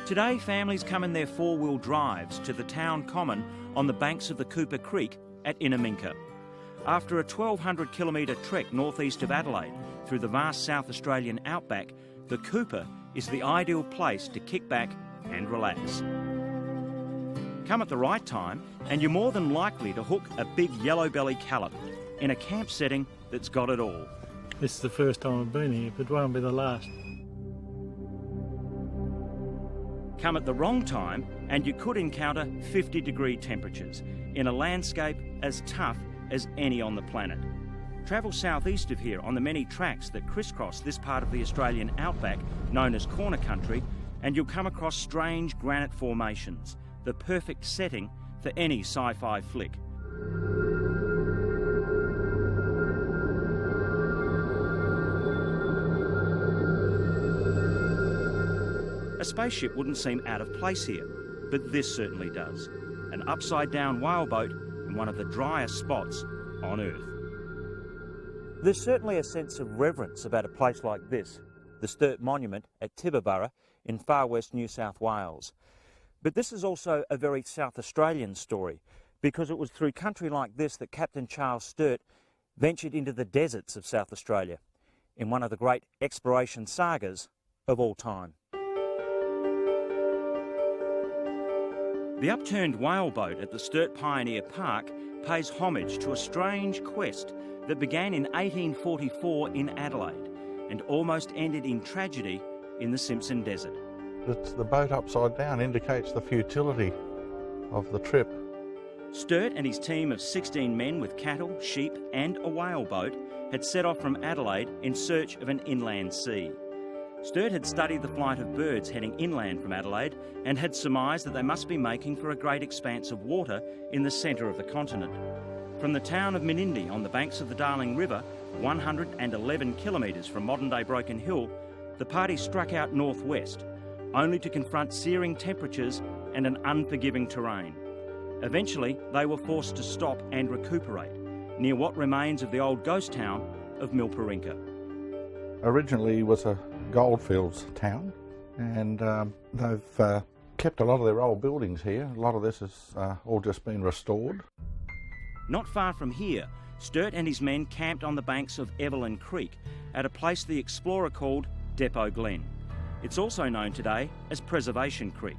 Today, families come in their four-wheel drives to the town common on the banks of the Cooper Creek at Inaminka. After a 1,200 kilometre trek northeast of Adelaide through the vast South Australian outback, the Cooper is the ideal place to kick back and relax. Come at the right time and you're more than likely to hook a big yellow-belly callop in a camp setting that's got it all. This is the first time I've been here, but it won't be the last. Come at the wrong time and you could encounter 50-degree temperatures in a landscape as tough as any on the planet. Travel southeast of here on the many tracks that crisscross this part of the Australian outback, known as corner country, and you'll come across strange granite formations, the perfect setting for any sci-fi flick. A spaceship wouldn't seem out of place here, but this certainly does. An upside-down whaleboat in one of the driest spots on Earth. There's certainly a sense of reverence about a place like this, the Sturt Monument at Tibooburra in far west New South Wales. But this is also a very South Australian story, because it was through country like this that Captain Charles Sturt ventured into the deserts of South Australia in one of the great exploration sagas of all time. The upturned whaleboat at the Sturt Pioneer Park pays homage to a strange quest that began in 1844 in Adelaide and almost ended in tragedy in the Simpson Desert. It's the boat upside down indicates the futility of the trip. Sturt and his team of 16 men with cattle, sheep and a whaleboat had set off from Adelaide in search of an inland sea. Sturt had studied the flight of birds heading inland from Adelaide and had surmised that they must be making for a great expanse of water in the centre of the continent. From the town of Menindee on the banks of the Darling River, 111 kilometres from modern-day Broken Hill, the party struck out northwest, only to confront searing temperatures and an unforgiving terrain. Eventually, they were forced to stop and recuperate near what remains of the old ghost town of Milparinka. Originally was a goldfields town, and they've kept a lot of their old buildings here. A lot of this has all just been restored. Not far from here, Sturt and his men camped on the banks of Evelyn Creek at a place the explorer called Depot Glen. It's also known today as Preservation Creek.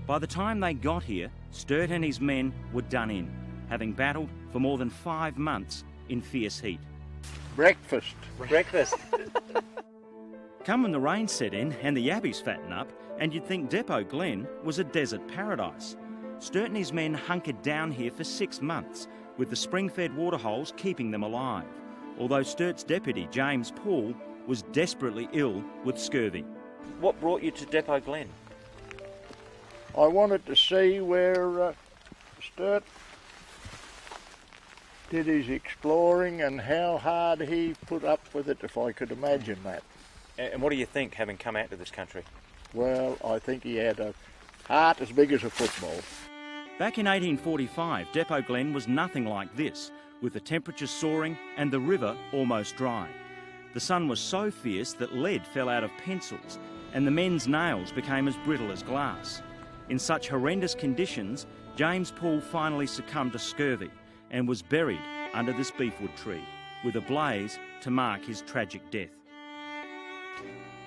By the time they got here, Sturt and his men were done in, having battled for more than 5 months in fierce heat. Breakfast. Come when the rain set in and the yabbies fatten up, and you'd think Depot Glen was a desert paradise. Sturt and his men hunkered down here for 6 months, with the spring-fed waterholes keeping them alive, although Sturt's deputy, James Poole, was desperately ill with scurvy. What brought you to Depot Glen? I wanted to see where Sturt did his exploring and how hard he put up with it, if I could imagine that. And what do you think, having come out to this country? Well, I think he had a heart as big as a football. Back in 1845, Depot Glen was nothing like this, with the temperatures soaring and the river almost dry. The sun was so fierce that lead fell out of pencils, and the men's nails became as brittle as glass. In such horrendous conditions, James Poole finally succumbed to scurvy and was buried under this beefwood tree, with a blaze to mark his tragic death.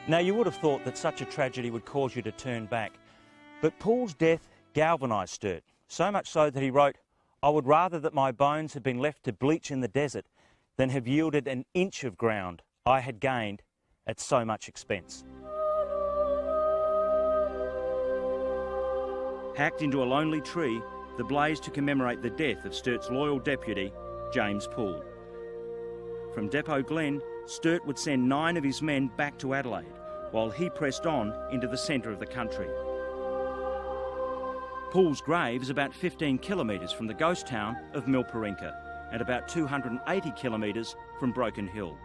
Now, you would have thought that such a tragedy would cause you to turn back, but Poole's death galvanised Sturt, so much so that he wrote, "I would rather that my bones had been left to bleach in the desert than have yielded an inch of ground I had gained at so much expense." Hacked into a lonely tree, the blaze to commemorate the death of Sturt's loyal deputy, James Poole. From Depot Glen, Sturt would send 9 of his men back to Adelaide, while he pressed on into the centre of the country. Poole's grave is about 15 kilometres from the ghost town of Milparinka and about 280 kilometres from Broken Hill.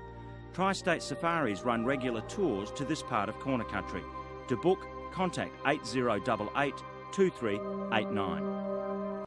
Tri-State Safaris run regular tours to this part of corner country. To book, contact 8088 2389.